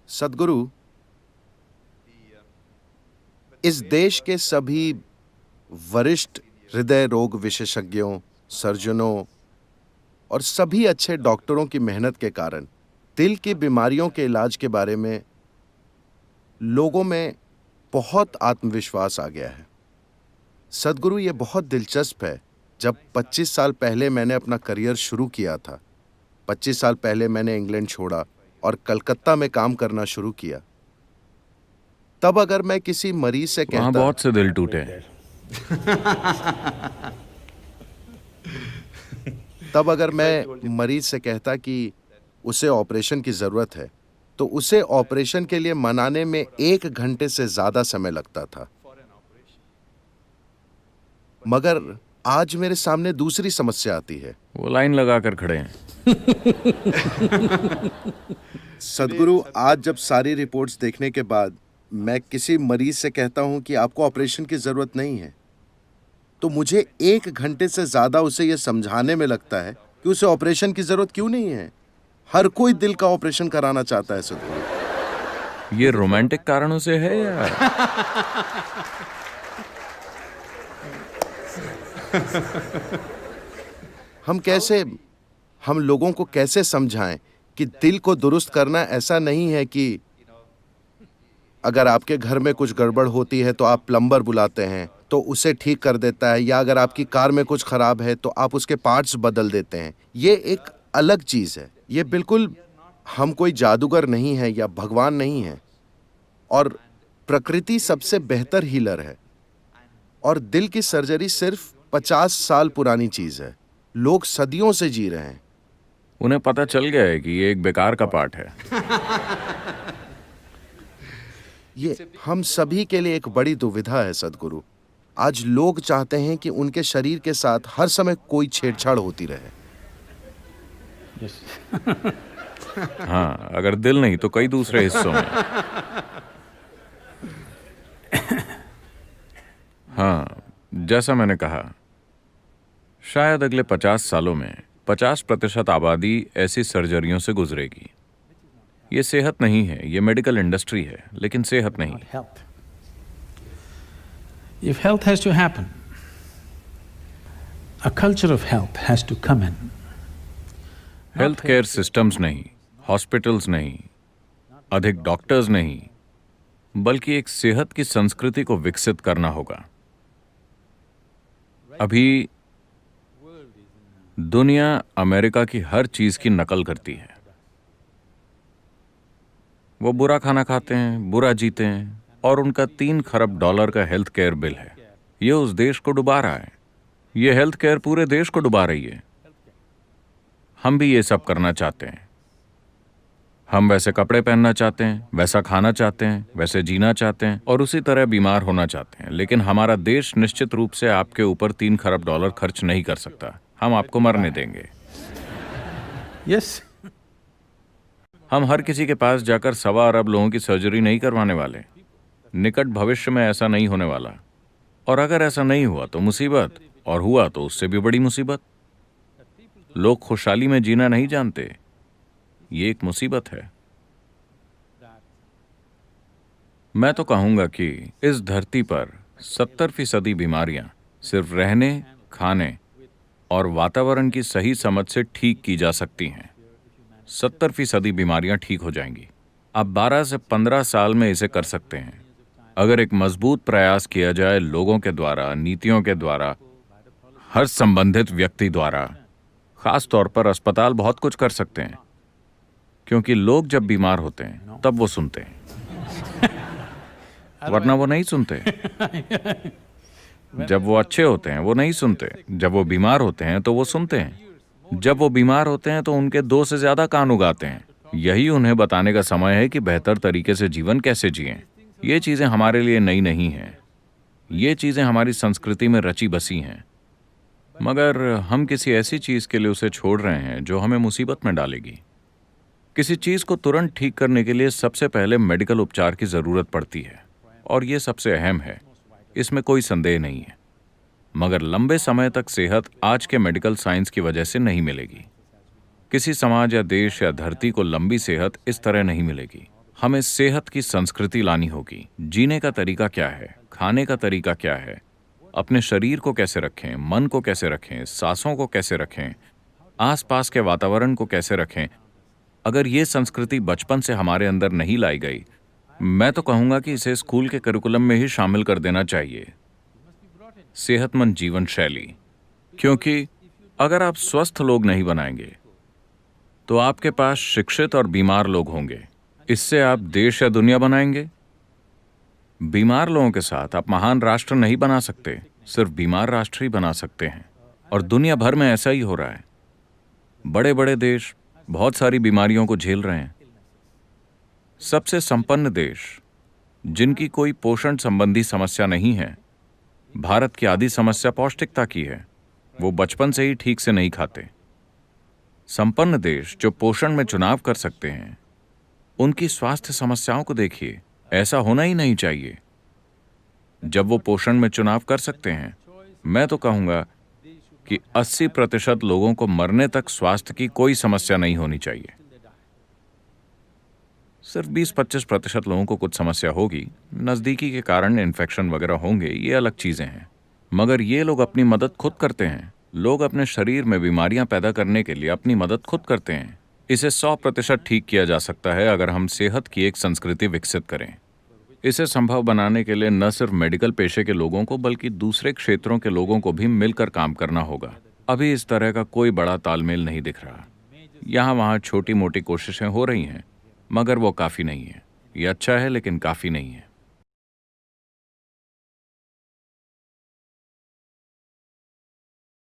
सद्गुरु, इस देश के सभी वरिष्ठ हृदय रोग विशेषज्ञों, सर्जनों और सभी अच्छे डॉक्टरों की मेहनत के कारण दिल की बीमारियों के इलाज के बारे में लोगों में बहुत आत्मविश्वास आ गया है। सद्गुरु, ये बहुत दिलचस्प है। जब 25 साल पहले मैंने अपना करियर शुरू किया था, 25 साल पहले मैंने इंग्लैंड छोड़ा और कलकत्ता में काम करना शुरू किया, तब अगर मैं किसी मरीज से वहां कहता बहुत से दिल टूटे। तब अगर मैं मरीज से कहता कि उसे ऑपरेशन की जरूरत है, तो उसे ऑपरेशन के लिए मनाने में 1 घंटे से ज्यादा समय लगता था। मगर आज मेरे सामने दूसरी समस्या आती है। वो लाइन लगाकर खड़े हैं। सद्गुरु, आज जब सारी रिपोर्ट्स देखने के बाद मैं किसी मरीज से कहता हूं कि आपको ऑपरेशन की जरूरत नहीं है, तो मुझे 1 घंटे से ज्यादा उसे यह समझाने में लगता है कि उसे ऑपरेशन की जरूरत क्यों नहीं है। हर कोई दिल का ऑपरेशन कराना चाहता है सद्गुरु। ये रोमांटिक कारणों से है या हम लोगों को कैसे समझाएं कि दिल को दुरुस्त करना ऐसा नहीं है कि अगर आपके घर में कुछ गड़बड़ होती है तो आप प्लम्बर बुलाते हैं तो उसे ठीक कर देता है, या अगर आपकी कार में कुछ खराब है तो आप उसके पार्ट्स बदल देते हैं। ये एक अलग चीज है। ये बिल्कुल, हम कोई जादूगर नहीं है या भगवान नहीं है, और प्रकृति सबसे बेहतर हीलर है। और दिल की सर्जरी सिर्फ 50 साल पुरानी चीज है। लोग सदियों से जी रहे हैं। उन्हें पता चल गया है कि ये एक बेकार का पार्ट है? ये हम सभी के लिए एक बड़ी दुविधा है सद्गुरु। आज लोग चाहते हैं कि उनके शरीर के साथ हर समय कोई छेड़छाड़ होती रहे। हाँ, अगर दिल नहीं तो कई दूसरे हिस्सों में। हाँ, जैसा मैंने कहा, शायद अगले 50 सालों में 50% आबादी ऐसी सर्जरियों से गुजरेगी। ये सेहत नहीं है, ये मेडिकल इंडस्ट्री है, लेकिन सेहत नहीं। If health has to happen, a culture of health has to come in. Health care systems नहीं, हॉस्पिटल्स नहीं, अधिक डॉक्टर्स नहीं, बल्कि एक सेहत की संस्कृति को विकसित करना होगा। अभी दुनिया अमेरिका की हर चीज की नकल करती है। वो बुरा खाना खाते हैं, बुरा जीते हैं, और उनका $3 खरब का हेल्थ केयर बिल है। ये उस देश को डुबा रहा है। ये हेल्थ केयर पूरे देश को डुबा रही है। हम भी ये सब करना चाहते हैं। हम वैसे कपड़े पहनना चाहते हैं, वैसा खाना चाहते हैं, वैसे जीना चाहते हैं, और उसी तरह बीमार होना चाहते हैं। लेकिन हमारा देश निश्चित रूप से आपके ऊपर $3 खरब खर्च नहीं कर सकता। हम आपको मरने देंगे। Yes. हम हर किसी के पास जाकर 1.25 अरब लोगों की सर्जरी नहीं करवाने वाले। निकट भविष्य में ऐसा नहीं होने वाला। और अगर ऐसा नहीं हुआ तो मुसीबत, और हुआ तो उससे भी बड़ी मुसीबत। लोग खुशहाली में जीना नहीं जानते। ये एक मुसीबत है। मैं तो कहूंगा कि इस धरती पर 70% बीमारियां सिर्फ रहने, खाने और वातावरण की सही समझ से ठीक की जा सकती हैं। 70% बीमारियां ठीक हो जाएंगी। आप 12 से 15 साल में इसे कर सकते हैं। अगर एक मजबूत प्रयास किया जाए लोगों के द्वारा, नीतियों के द्वारा, हर संबंधित व्यक्ति द्वारा। खास तौर पर अस्पताल बहुत कुछ कर सकते हैं, क्योंकि लोग जब बीमार होते हैं तब वो सुनते हैं, वरना वो नहीं सुनते। जब वो अच्छे होते हैं वो नहीं सुनते। जब वो बीमार होते हैं तो वो सुनते हैं। जब वो बीमार होते हैं तो उनके 2 से ज्यादा कान उगाते हैं। यही उन्हें बताने का समय है कि बेहतर तरीके से जीवन कैसे जिएं। ये चीजें हमारे लिए नई नहीं हैं। ये चीजें हमारी संस्कृति में रची बसी हैं, मगर हम किसी ऐसी चीज के लिए उसे छोड़ रहे हैं जो हमें मुसीबत में डालेगी। किसी चीज को तुरंत ठीक करने के लिए सबसे पहले मेडिकल उपचार की जरूरत पड़ती है, और ये सबसे अहम है, इसमें कोई संदेह नहीं है। मगर लंबे समय तक सेहत आज के मेडिकल साइंस की वजह से नहीं मिलेगी। किसी समाज या देश या धरती को लंबी सेहत इस तरह नहीं मिलेगी। हमें सेहत की संस्कृति लानी होगी। जीने का तरीका क्या है, खाने का तरीका क्या है, अपने शरीर को कैसे रखें, मन को कैसे रखें, सांसों को कैसे रखें, आसपास के वातावरण को कैसे रखें। अगर ये संस्कृति बचपन से हमारे अंदर नहीं लाई गई, मैं तो कहूंगा कि इसे स्कूल के करिकुलम में ही शामिल कर देना चाहिए। सेहतमंद जीवन शैली, क्योंकि अगर आप स्वस्थ लोग नहीं बनाएंगे तो आपके पास शिक्षित और बीमार लोग होंगे। इससे आप देश या दुनिया बनाएंगे। बीमार लोगों के साथ आप महान राष्ट्र नहीं बना सकते, सिर्फ बीमार राष्ट्र ही बना सकते हैं। और दुनिया भर में ऐसा ही हो रहा है। बड़े बड़े देश बहुत सारी बीमारियों को झेल रहे हैं। सबसे संपन्न देश जिनकी कोई पोषण संबंधी समस्या नहीं है, भारत की आधी समस्या पौष्टिकता की है। वो बचपन से ही ठीक से नहीं खाते। संपन्न देश जो पोषण में चुनाव कर सकते हैं, उनकी स्वास्थ्य समस्याओं को देखिए। ऐसा होना ही नहीं चाहिए। जब वो पोषण में चुनाव कर सकते हैं, मैं तो कहूंगा कि 80% लोगों को मरने तक स्वास्थ्य की कोई समस्या नहीं होनी चाहिए। सिर्फ 20-25% लोगों को कुछ समस्या होगी, नजदीकी के कारण इन्फेक्शन वगैरह होंगे, ये अलग चीजें हैं। मगर ये लोग अपनी मदद खुद करते हैं। लोग अपने शरीर में बीमारियां पैदा करने के लिए अपनी मदद खुद करते हैं। इसे 100% ठीक किया जा सकता है अगर हम सेहत की एक संस्कृति विकसित करें। इसे संभव बनाने के लिए न सिर्फ मेडिकल पेशे के लोगों को बल्कि दूसरे क्षेत्रों के लोगों को भी मिलकर काम करना होगा। अभी इस तरह का कोई बड़ा तालमेल नहीं दिख रहा। यहाँ वहाँ छोटी मोटी कोशिशें हो रही हैं, मगर वो काफ़ी नहीं है। ये अच्छा है लेकिन काफ़ी नहीं है।